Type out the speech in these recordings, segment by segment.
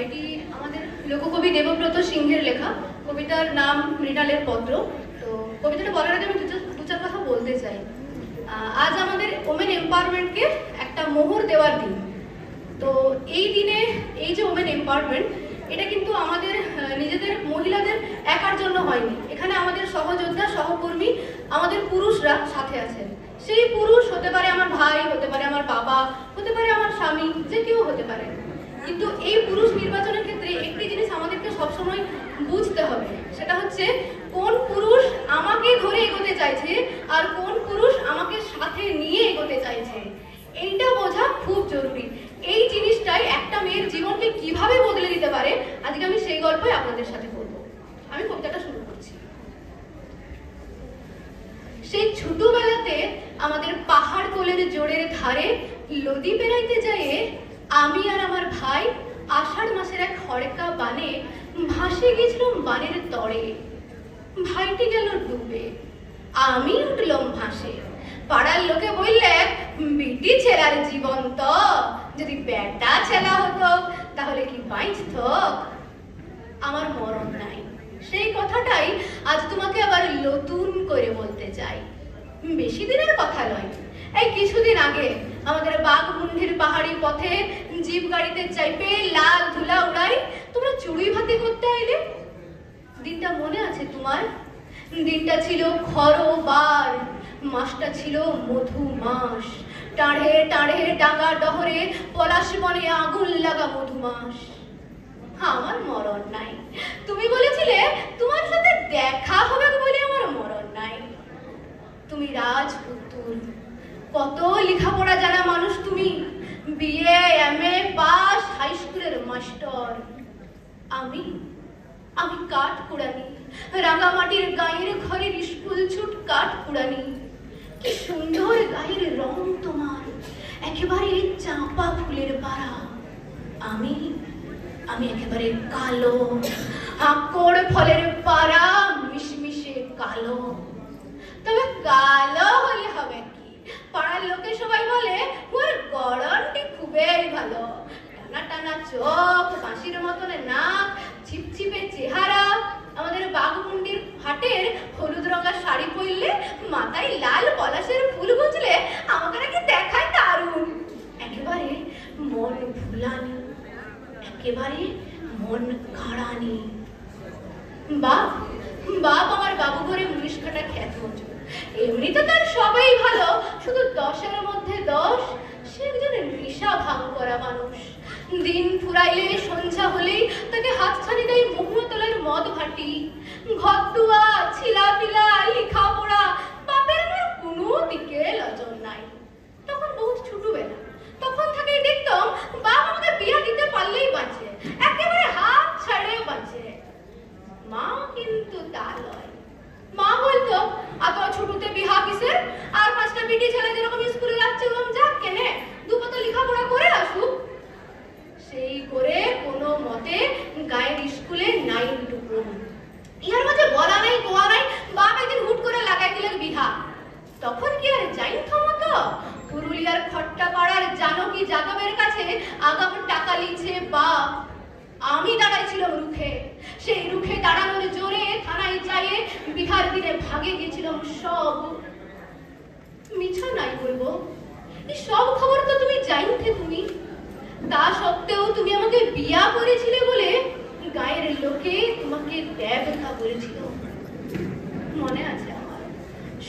এটি আমাদের লোককবি দেবব্রত সিংহের লেখা। কবিতার নাম মৃণালের পত্র। তো কবিতাটা বলার আগে আমি দু চার কথা বলতে চাই। আজ আমাদের ওমেন এম্পাওয়ারমেন্টকে একটা মোহর দেওয়ার দিন। তো এই দিনে এই যে ওমেন এম্পাওয়ারমেন্ট, এটা কিন্তু আমাদের নিজেদের মহিলাদের একার জন্য হয়নি। এখানে আমাদের সহযোদ্ধা, সহকর্মী, আমাদের পুরুষরা সাথে আছেন। সেই পুরুষ হতে পারে আমার ভাই, হতে পারে আমার বাবা, হতে পারে আমার স্বামী, যে কেউ হতে পারে। কিন্তু এই পুরুষ নির্বাচনের ক্ষেত্রে একটি জিনিস আমাদেরকে সবসময় বুঝতে হবে, সেটা হচ্ছে কোন পুরুষ আমাকে ধরে এগোতে চাইছে আর কোন পুরুষ আমাকে সাথে নিয়ে এগোতে চাইছে। এইটা বোঝা খুব জরুরি। এই জিনিসটাই একটা মেয়ের জীবনকে কিভাবে বদলে দিতে পারে, আজকে আমি সেই গল্পই আপনাদের সাথে বলবো। আমি কবিতাটা শুরু করছি। সেই ছোটবেলাতে আমাদের পাহাড় কোলের জোড়ের ধারে নদী পেরাইতে যেয়ে আমি আর আমার ভাই আষাঢ় মাসের এক হড়কা বানে ভাসে গেছিলাম বানের তরে। ভাইটি গেল ডুবে, আমি উঠলাম ভাসে। পাড়ার লোকে বললে, বিটি ছেলার জীবন তো, যদি বেটা ছেলা হতো তাহলে কি বাইচত? আমার মরণ নাই। সেই কথাটাই আজ তোমাকে আবার নতুন করে বলতে চাই। বেশি দিনের কথা নয়, এই কিছুদিন আগে আমাদের বাঘমুন্ডির পাহাড়ি পথে জিপ গাড়িতে চাইপে লাল ধুলা উড়াই তোমরা চুড়ি ভাতি করতে আইলে। দিনটা মনে আছে তোমার? দিনটা ছিল খরবার, মাসটা ছিল মধু মাস। টাঁড়ে টাঁড়ে ডাঙা ডহরে পলাশ বনে আগুন লাগা মধু মাস। আমার মরণ নাই। তুমি বলেছিলে তোমার সাথে দেখা হবে বলে আমার মরণ নাই। তুমি রাজপুতুল, কত লেখাপড়া জানা মানুষ তুমি, বিএ এমএ পাস, হাই স্কুলের মাস্টার। আমি কাঠ কুড়ানি, রাঙামাটির গায়ের ঘরের স্কুল ছুট কাঠ কুড়ানি। কি সুন্দর গায়ের রং তোমার, একেবারে চাঁপা ফুলের পাড়া। আমি একেবারে কালো, আকড় ফলের পাড়া, মিশমিশে কালো। তবে কালো হলে হবে কি, পাড়ার লোকে সবাই বলে ওর গড়নটি খুবই ভালো। টানা টানা চোখ, বাঁশির মতন নাক, ছিপছিপে চেহারা। আমাদের বাঘমুন্ডির হাটের হলুদ রঙা শাড়ি পরলে, মাথায় লাল পলাশের ফুল গুজলে আমাকে নাকি দেখায় দারুণ। একেবারে মন ভুলানি, একেবারে মন কাড়ানি। বাপ আমার বাবু ঘরে মুনিশ কাটা খ্যাত মজুর। এমনিতে তার সবাই ভালো, শুধু 10-এর মধ্যে 10। সে একজন নেশা ভাঙ করা মানুষ। দিন ফুরাইলে সন্ধ্যা হলেই তাকে হাতছানি দেয় মোহনতলার মদ ভাটি। ঘর দুয়ার, ছিলা পিলা, লেখাপড়া, বাপের আমার কোনো দিকে লজন নাই। তখন বহুত ছোটবেলা, তখন থেকেই দেখতাম বাপ আমাকে বিয়া দিতে পারলেই বাঁচে, একেবারে হাত ছাড়ে বাঁচে। মা কিন্তু তা লয়। মা বলতো, এত ছোটতে বিহা কিসের, আর 5টা বিটি ছেলে যেরকম স্কুলে যাচ্ছে ওরকম যাক কেনে, দুপাতা লেখাপড়া করে আসুক। সেই করে কোনো মতে গায়ের স্কুলে 9 টুকু। ইহার মাঝে বলা নাই কোয়া নাই, বাপ একদিন হুট করে লাগাই দিলেন বিহা। তখন কি আর যাই থমতো? পুরুলিয়ার খট্টা পাড়ার জানকী যাদবের কাছে আগাম টাকা লিখছে বাপ। আমি দাঁড়াইছিলাম রুখে, সেই রুখে দাঁড়ানোর জোরে থানায় যাইয়ে বিহার দিনে ভাগে গেছিলাম সব। মিছা নাই বলবো, এই সব খবর তো তুমি জানতে। তুমি তা সত্ত্বেও তুমি আমাকে বিয়া করেছিলে বলে গায়ের লোকে তোমাকে দেবতা বলেছিল। মনে আছে আমার,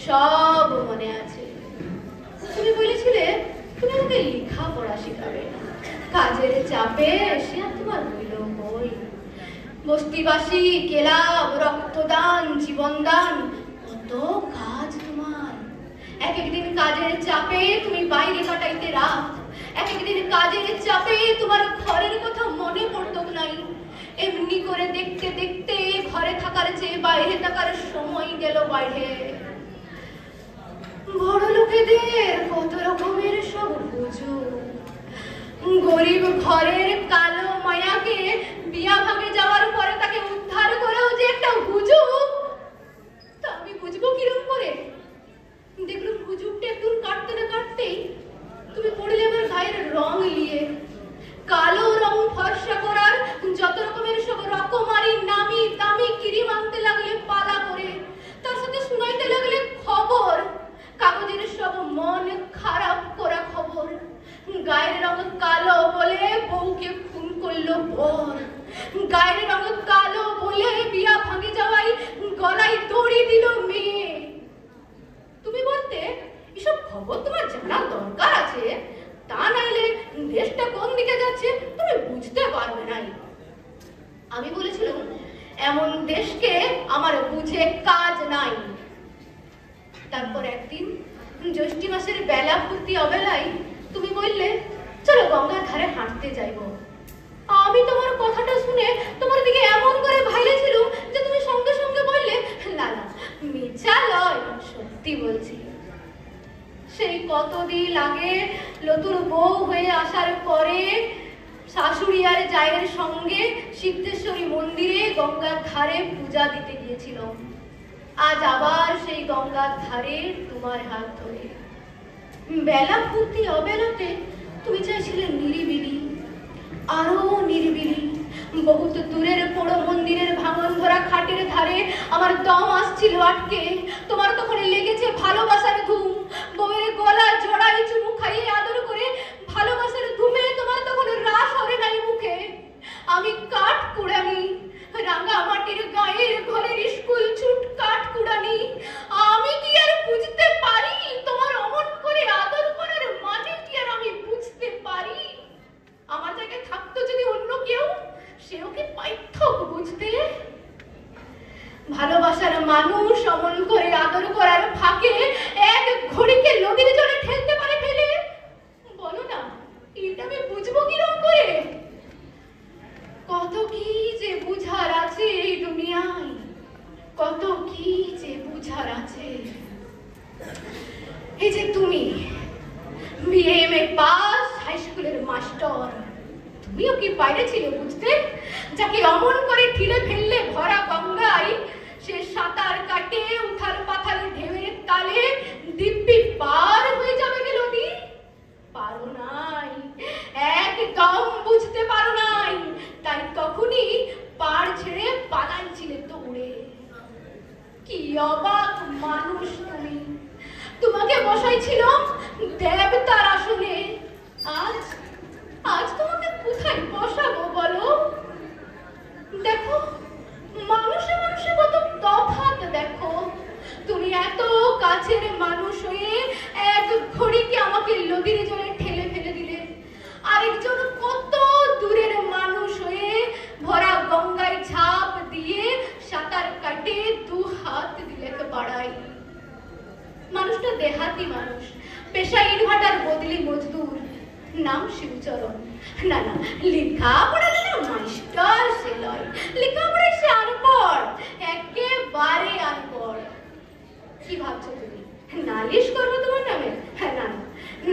সব মনে আছে। তুমি বলেছিলে তুমি আমাকে লেখাপড়া শেখাবে, কাজের চাপে সে আর তোমার হইল বই। বস্তিবাসী, ক্লাব, রক্তদান, জীবনদান, কত কাজ তোমার। এক একদিন কাজের চাপে তুমি বাইরে কাটাইতে রাত, এক একদিন কাজের চাপে তোমার ঘরের কথা মনে পড়তো নাই। এমনি করে দেখতে দেখতে ঘরে থাকার চেয়ে বাইরে থাকার সময় গেল বাইরে। বড় লোকেদের কত রকমের সব হুজুগ, গরিব ঘরের কালো মায়াকে বিয়া ভাগে যাওয়ার পরে তাকে উদ্ধার করেও যে একটা হুজুগ, তা আমি বুঝবো কিরম করে? দেখলুম হুজুগটা একটু কাটতে না কাটতেই তুমি পড়লে আমার গায়ের রং নিয়ে। কালো রং ফর্সা করার বর, গায়ের রঙ কালো বলে বিয়া ভাঙে যাওয়াই গলায় দড়ি দিল মেয়ে। তুমি বলতে এসব খবর তোমার জানা দরকার আছে, তা নাইলে দেশটা কোন দিকে যাচ্ছে তুমি বুঝতে পারবে নাই। আমি বলেছিলাম এমন দেশকে আমার বুঝে কাজ নাই। তারপর একদিন জ্যৈষ্ঠ মাসের বেলা ফুর্তি অবেলায় তুমি বললে চলো গঙ্গার ধারে হাঁটতে যাইব। আমি তোমার কথাটা শুনে তোমার দিকে এমন করে ভাইলেছিলাম যে তুমি সঙ্গে সঙ্গে বললে না না মিছা লয়, সত্যি বলছি। সেই কতদিন আগে নতুন বউ হয়ে আসার পরে শাশুড়ি আর জায়ের সঙ্গে সিদ্ধেশ্বরী মন্দিরে গঙ্গার ধারে পূজা দিতে গিয়েছিলাম। আজ আবার সেই গঙ্গার ধারে তোমার হাত ধরে। বেলা ফুর্তি অবেলাতে তুমি চাইছিলে নিরিবিলি, আরো নিরিবিলি। বহুত দূরের পোড়ো মন্দিরের ভাঙন ধরা খাটের ধারে আমার দম আসছিল আটকে। তোমার তখন লেগেছে ভালোবাসার ধুম, বউয়ের গলা জড়াই চুমু খাইয়ে আদর করে ভালোবাসার ধুমে তোমার তখন রাস হবে নাই মুখে। আমি কাঠ কুড়ানি, রাঙা মাটির গায়ের ঘরের স্কুল ছুট কাঠ কুড়ানি। আমি কি আর বুঝতে পারি তোমার অমন করে আদর করার মানে কি আর আমি বুঝতে পারি? আমার জায়গায় থাকতো যদি অন্য কেউ, সেও কি পাইথক বুঝতে? ভালোবাসার মানুষ অমন করে আদর করার ফাঁকে এক ঘড়িকে নদীর জলে ঠেলতে পারে ফেলে? বলো না, এটা আমি বুঝবো কিরম করে? কত কি যে বুঝার আছে এই দুনিয়ায়, কত কি যে বুঝার আছে। এই যে তুমি বিএমএ পাস, হাই স্কুলের মাস্টার, তুমিও কি বাইরে ছিলে বুঝতে? যাকে অমন করে ঠিলে ফেললে ভরা গঙ্গায়, সে সাঁতার কাটে উঠার পাথার ঢেউয়ের তালে দিব্যি পার হয়ে যাবে গেল নি? পারো নাই, একদম বুঝতে পারো নাই। তাই তখনই পাড় ছেড়ে পালাইছিলে দৌড়ে। কি অবাক মানুষ তুমি! তোমাকে বসাইছিল দেবতার আসনে, আজ আজ তোমাকে কোথায় বসাবো বলো? দেখো মানুষে মানুষে কত তফাৎ দেখো। তুমি এত কাছের মানুষ হয়ে এক ঘড়িকে আমাকে নদীর জলে ঠেলে ফেলে দিলে, আরেকজন কত দূরের মানুষ হয়ে ভরা গঙ্গায় ঝাঁপ দিয়ে সাঁতার কাটে দু হাত দিলে বাড়াই। মানুষটা দেহাতি মানুষ, পেশা ইটভাটার বদলি মজদুর, নাম শিবচরণ। না না, লেখাপড়া না মাস্টার সে লয়, লেখাপড়ায় সে আনপড়, একেবারে আনপড়। কি ভাবছো তুমি নালিশ করবো তোমার নামে? না না,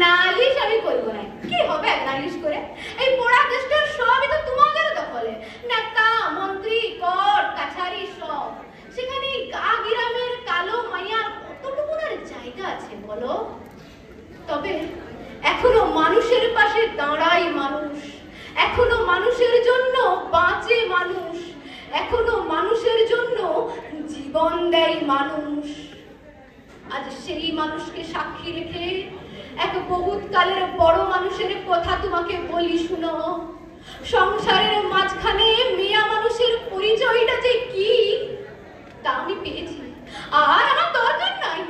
নালিশ আমি করবো না। কি হবে নালিশ করে? এই পোড়া দেশটার সবই তো তোমাদের দখলে। নেতা মন্ত্রী কর কাছারি সব, সেখানে গা গ্রামের কালো মাইয়ার কতটুকু জায়গা আছে বলো? তবে এখনো মানুষের পাশে দাঁড়ায় মানুষ, এখনো মানুষের জন্য বাঁচে মানুষ, এখনো মানুষের জন্য জীবন দেয় মানুষ। আজ সেই মানুষকে সাক্ষী রেখে এক বহুত কালের বড় মানুষের কথা তোমাকে বলি শুনো। সংসারের মাঝখানে মেয়া মানুষের পরিচয়টা যে কি তা আমি পেয়েছি, আর আমার দরকার নাই।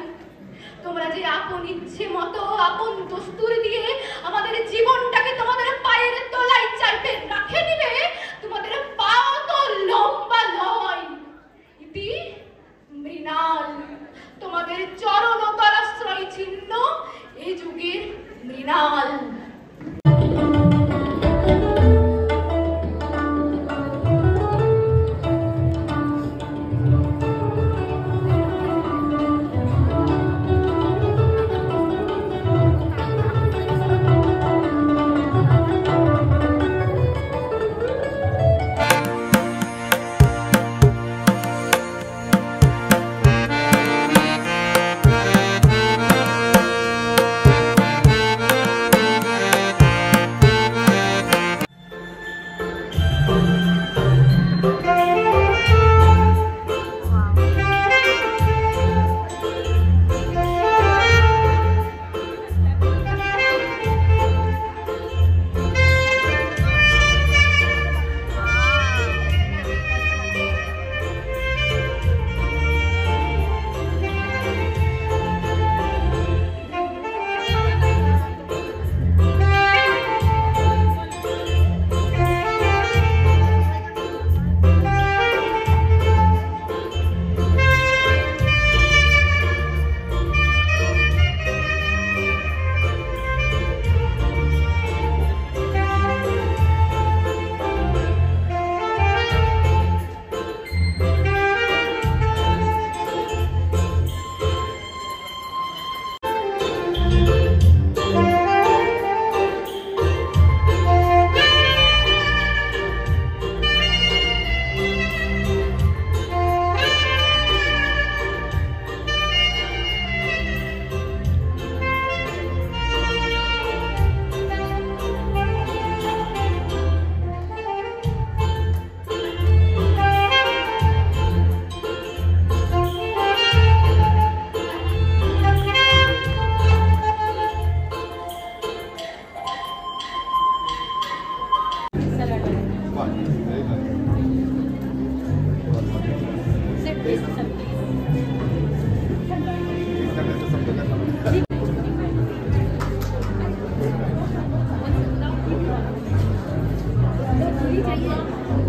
তোমরা যে আপন ইচ্ছে মতো আপন দস্তুর দিয়ে আমাদের জীবনটাকে তোমাদের পায়ের তলায় চাইতে রাখে দিবে, তোমাদের পাও তো লম্বা নয়, ইতি মৃণাল। তোমাদের চরণ তলাশ্রয় ছিন্ন এই যুগের মৃণাল। चाहिए